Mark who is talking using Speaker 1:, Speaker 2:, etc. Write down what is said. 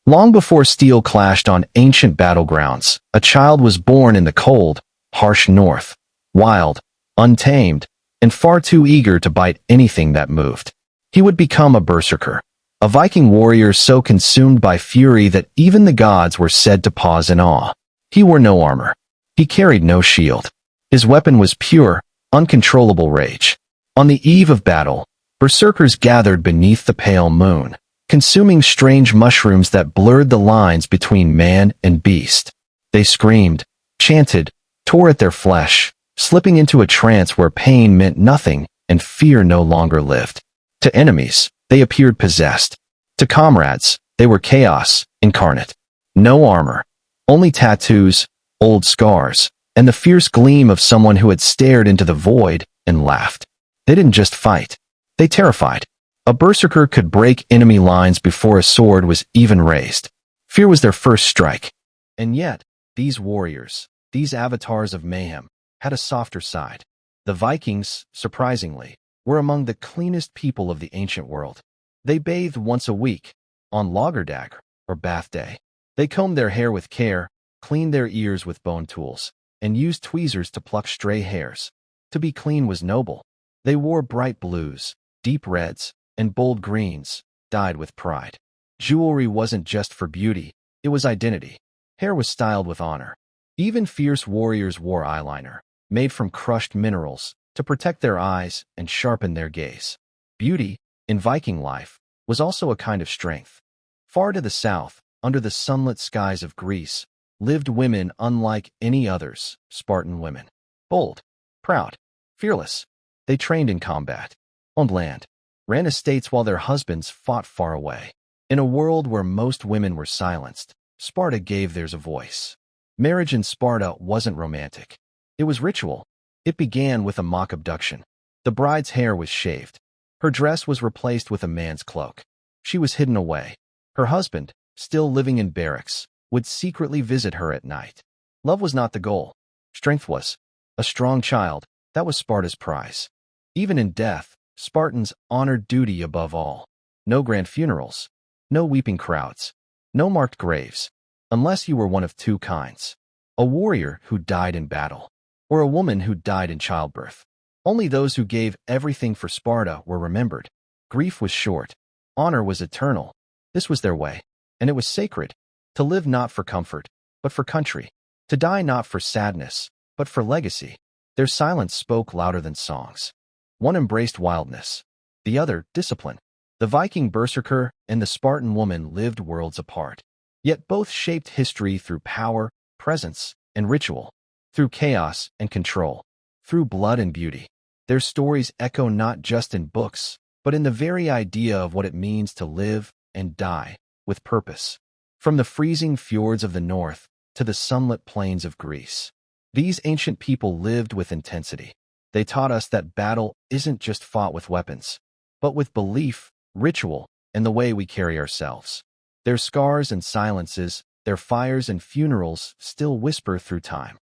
Speaker 1: Long before steel clashed on ancient battlegrounds, a child was born in the cold, harsh north, wild, untamed, and far too eager to bite anything that moved. He would become a berserker, a Viking warrior so consumed by fury that even the gods were said to pause in awe. He wore no armor. He carried no shield. His weapon was pure, uncontrollable rage. On the eve of battle, berserkers gathered beneath the pale moon, consuming strange mushrooms that blurred the lines between man and beast. They screamed, chanted, tore at their flesh, slipping into a trance where pain meant nothing and fear no longer lived. To enemies, they appeared possessed. To comrades, they were chaos incarnate. No armor, only tattoos, old scars, and the fierce gleam of someone who had stared into the void and laughed. They didn't just fight. They terrified. A berserker could break enemy lines before a sword was even raised. Fear was their first strike. And yet, these warriors, these avatars of mayhem, had a softer side. The Vikings, surprisingly, were among the cleanest people of the ancient world. They bathed once a week, on Lagerdag, or bath day. They combed their hair with care, cleaned their ears with bone tools, and used tweezers to pluck stray hairs. To be clean was noble. They wore bright blues, deep reds, and bold greens, dyed with pride. Jewelry wasn't just for beauty, it was identity. Hair was styled with honor. Even fierce warriors wore eyeliner, made from crushed minerals, to protect their eyes and sharpen their gaze. Beauty, in Viking life, was also a kind of strength. Far to the south, under the sunlit skies of Greece, lived women unlike any others, Spartan women. Bold, proud, fearless. They trained in combat, owned land, ran estates while their husbands fought far away. In a world where most women were silenced, Sparta gave theirs a voice. Marriage in Sparta wasn't romantic. It was ritual. It began with a mock abduction. The bride's hair was shaved. Her dress was replaced with a man's cloak. She was hidden away. Her husband, still living in barracks, would secretly visit her at night. Love was not the goal. Strength was. A strong child, that was Sparta's prize. Even in death, Spartans honored duty above all. No grand funerals, no weeping crowds, no marked graves, unless you were one of two kinds. A warrior who died in battle, or a woman who died in childbirth. Only those who gave everything for Sparta were remembered. Grief was short. Honor was eternal. This was their way, and it was sacred. To live not for comfort, but for country. To die not for sadness, but for legacy. Their silence spoke louder than songs. One embraced wildness, the other discipline. The Viking berserker and the Spartan woman lived worlds apart. Yet both shaped history through power, presence, and ritual, through chaos and control, through blood and beauty. Their stories echo not just in books, but in the very idea of what it means to live and die with purpose. From the freezing fjords of the north to the sunlit plains of Greece, these ancient people lived with intensity. They taught us that battle isn't just fought with weapons, but with belief, ritual, and the way we carry ourselves. Their scars and silences, their fires and funerals still whisper through time.